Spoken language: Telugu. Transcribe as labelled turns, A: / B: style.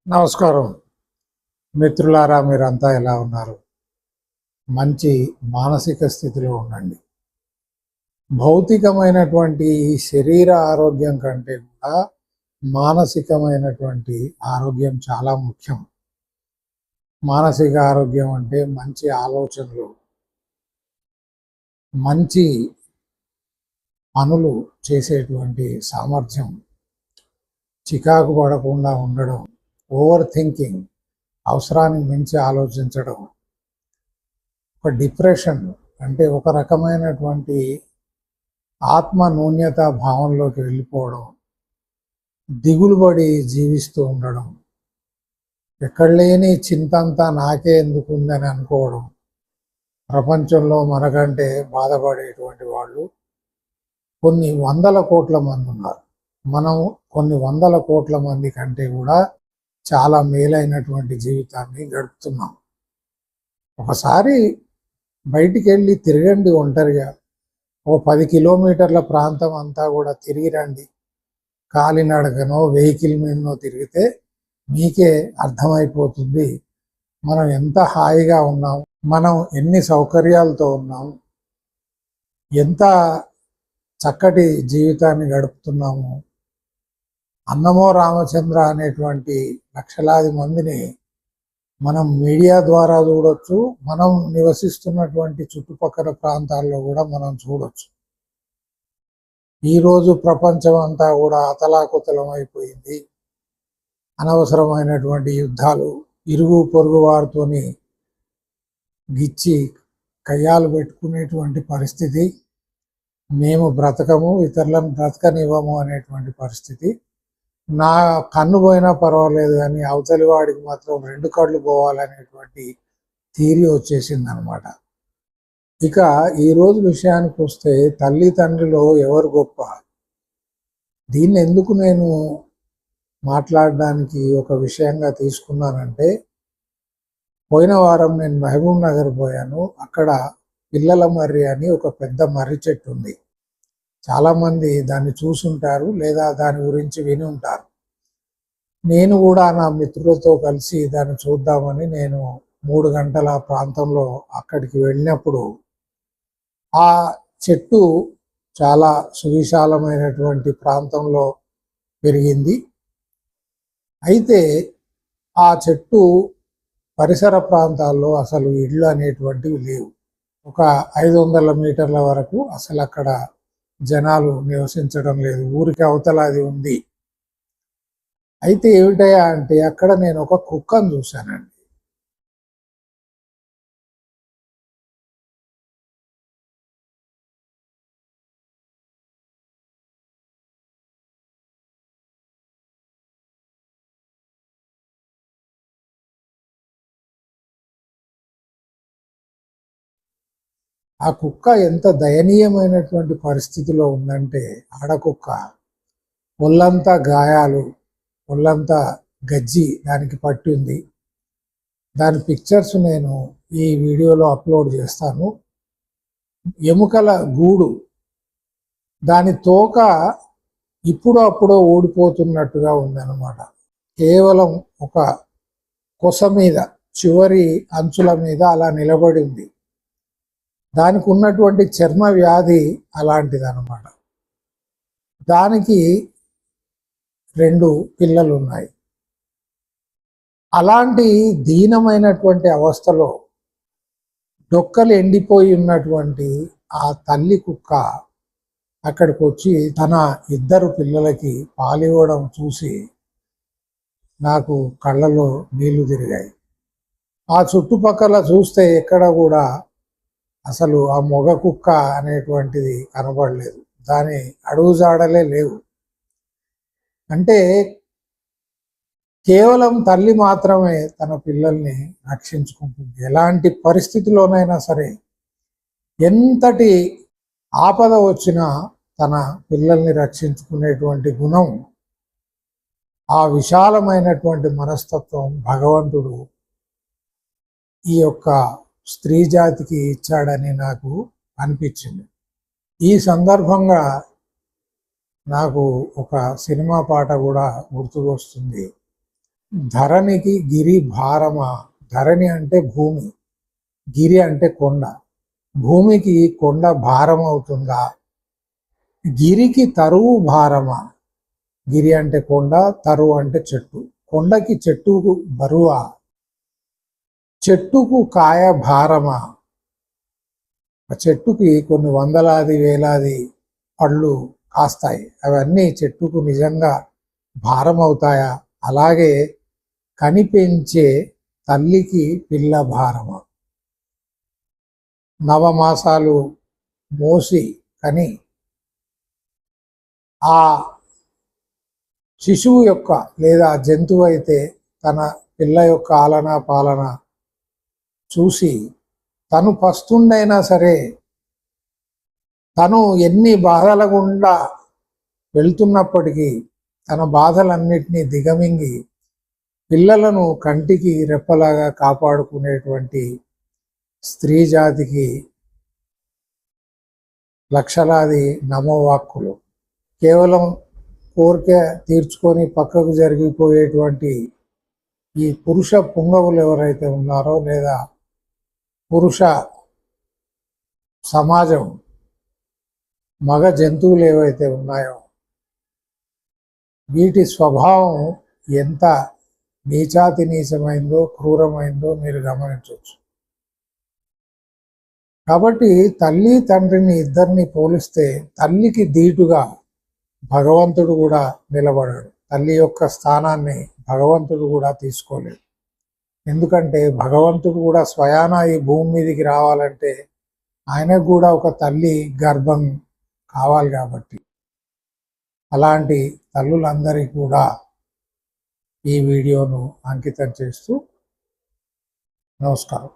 A: నమస్కారం మిత్రులారా, మీరంతా ఎలా ఉన్నారు? మంచి మానసిక స్థితిలో ఉండండి. భౌతికమైనటువంటి శరీర ఆరోగ్యం కంటే కూడా మానసికమైనటువంటి ఆరోగ్యం చాలా ముఖ్యం. మానసిక ఆరోగ్యం అంటే మంచి ఆలోచనలు, మంచి పనులు చేసేటువంటి సామర్థ్యం, చికాకు పడకుండా ఉండడం, ఓవర్ థింకింగ్, అవసరానికి మించి ఆలోచించడం, ఒక డిప్రెషన్ అంటే ఒక రకమైనటువంటి ఆత్మ న్యూన్యత భావంలోకి వెళ్ళిపోవడం, దిగులుబడి జీవిస్తూ ఉండడం, ఎక్కడ లేని చింతంతా నాకే ఎందుకు ఉందని అనుకోవడం. ప్రపంచంలో మనకంటే బాధపడేటువంటి వాళ్ళు కొన్ని వందల కోట్ల మంది ఉన్నారు. మనం కొన్ని వందల కోట్ల మంది కంటే కూడా చాలా మేలైనటువంటి జీవితాన్ని గడుపుతున్నాం. ఒకసారి బయటికి వెళ్ళి తిరగండి ఒంటరిగా. ఓ 10 కిలోమీటర్ల ప్రాంతం అంతా కూడా తిరిగి రండి. కాలినడకనో వెహికల్ మీదనో తిరిగితే మీకే అర్థమైపోతుంది మనం ఎంత హాయిగా ఉన్నాం, మనం ఎన్ని సౌకర్యాలతో ఉన్నాం, ఎంత చక్కటి జీవితాన్ని గడుపుతున్నాము. అన్నమో రామచంద్ర అనేటువంటి లక్షలాది మందిని మనం మీడియా ద్వారా చూడొచ్చు, మనం నివసిస్తున్నటువంటి చుట్టుపక్కల ప్రాంతాల్లో కూడా మనం చూడొచ్చు. ఈరోజు ప్రపంచం అంతా కూడా అతలాకుతలం అయిపోయింది. అనవసరమైనటువంటి యుద్ధాలు, ఇరుగు పొరుగు వారితోని గిచ్చి కయ్యాలు పెట్టుకునేటువంటి పరిస్థితి, మేము బ్రతకము ఇతరులను బ్రతకనివ్వము అనేటువంటి పరిస్థితి. నా కన్ను పోయినా పర్వాలేదు కానీ అవతలి వాడికి మాత్రం 2 కళ్ళు పోవాలనేటువంటి థియరీ వచ్చేసింది అనమాట. ఇక ఈరోజు విషయానికి వస్తే తల్లిదండ్రులు ఎవరు గొప్ప? దీన్ని ఎందుకు నేను మాట్లాడడానికి ఒక విషయంగా తీసుకున్నానంటే, పోయిన వారం నేను మహబూబ్ నగర్ పోయాను. అక్కడ పిల్లల మర్రి అని ఒక పెద్ద మర్రి చెట్టు ఉంది. చాలామంది దాన్ని చూసుంటారు లేదా దాని గురించి విని ఉంటారు. నేను కూడా నా మిత్రులతో కలిసి దాన్ని చూద్దామని నేను 3 గంటల ప్రాంతంలో అక్కడికి వెళ్ళినప్పుడు ఆ చెట్టు చాలా సువిశాలమైనటువంటి ప్రాంతంలో పెరిగింది. అయితే ఆ చెట్టు పరిసర ప్రాంతాల్లో అసలు ఇళ్ళు అనేటువంటివి లేవు. ఒక 500 మీటర్ల వరకు అసలు అక్కడ జనాలు నివసించడం లేదు. ఊరికి అవతల అది ఉంది. అయితే ఏమిటయా అంటే అక్కడ నేను ఒక కుక్కను చూశానండి. ఆ కుక్క ఎంత దయనీయమైనటువంటి పరిస్థితిలో ఉందంటే, ఆడకుక్క, ఒళ్ళంతా గాయాలు, ఒళ్ళంతా గజ్జి దానికి పట్టింది. దాని పిక్చర్స్ నేను ఈ వీడియోలో అప్లోడ్ చేస్తాను. ఎముకల గూడు, దాని తోక ఇప్పుడు అప్పుడో ఊడిపోతున్నట్టుగా ఉందన్నమాట. కేవలం ఒక కొస మీద, చివరి అంచుల మీద అలా నిలబడి ఉంది. దానికి ఉన్నటువంటి చర్మ వ్యాధి అలాంటిది అన్నమాట. దానికి 2 పిల్లలు ఉన్నాయి. అలాంటి దీనమైనటువంటి అవస్థలో డొక్కలు ఎండిపోయి ఉన్నటువంటి ఆ తల్లి కుక్క అక్కడికి వచ్చి తన 2 పిల్లలకి పాలివ్వడం చూసి నాకు కళ్ళలో నీళ్లు తిరిగాయి. ఆ చుట్టుపక్కల చూస్తే ఎక్కడ కూడా అసలు ఆ మొగ కుక్క అనేటువంటిది కనబడలేదు. దాని అడుగుజాడలే లేవు. అంటే కేవలం తల్లి మాత్రమే తన పిల్లల్ని రక్షించుకుంటుంది. ఎలాంటి పరిస్థితిలోనైనా సరే, ఎంతటి ఆపద వచ్చినా తన పిల్లల్ని రక్షించుకునేటువంటి గుణం, ఆ విశాలమైనటువంటి మనస్తత్వం భగవంతుడు ఈ యొక్క స్త్రీ జాతికి ఇచ్చాడని నాకు అనిపించింది. ఈ సందర్భంగా నాకు ఒక సినిమా పాట కూడా గుర్తుకొస్తుంది. ధరణికి గిరి భారమా. ధరణి అంటే భూమి, గిరి అంటే కొండ. భూమికి కొండ భారం అవుతుందా? గిరికి తరువు భారమా. గిరి అంటే కొండ, తరువు అంటే చెట్టు. కొండకి చెట్టుకు బరువా. చెట్టుకు కాయ భారమా. ఆ చెట్టుకి కొన్ని వందలాది వేలాది పళ్ళు కాస్తాయి, అవన్నీ చెట్టుకు నిజంగా భారం అవుతాయా? అలాగే కనిపెంచే తల్లికి పిల్ల భారమా. నవమాసాలు మోసి కని ఆ శిశువు యొక్క లేదా జంతువు అయితే తన పిల్ల యొక్క ఆలన పాలన చూసి తను పస్తుండైనా సరే తను ఎన్ని బాధల గుండా వెళ్తున్నప్పటికీ తన బాధలన్నిటినీ దిగమింగి పిల్లలను కంటికి రెప్పలాగా కాపాడుకునేటువంటి స్త్రీ జాతికి లక్షలాది నమోవాక్కులు. కేవలం కోరిక తీర్చుకొని పక్కకు జరిగిపోయేటువంటి ఈ పురుష పుంగవులు ఎవరైతే ఉన్నారో, లేదా పురుష సమాజం, మగ జంతువులు ఏవైతే ఉన్నాయో, వీటి స్వభావం ఎంత నీచాతి నీచమైందో, క్రూరమైందో మీరు గమనించవచ్చు. కాబట్టి తల్లి తండ్రిని ఇద్దరిని పోలిస్తే తల్లికి ధీటుగా భగవంతుడు కూడా నిలబడాడు. తల్లి యొక్క స్థానాన్ని భగవంతుడు కూడా తీసుకోలేడు. ఎందుకంటే భగవంతుడు కూడా స్వయాన ఈ భూమి మీదకి రావాలంటే ఆయనకు కూడా ఒక తల్లి గర్భం కావాలి. కాబట్టి అలాంటి తల్లులందరికీ కూడా ఈ వీడియోను అంకితం చేస్తూ నమస్కారం.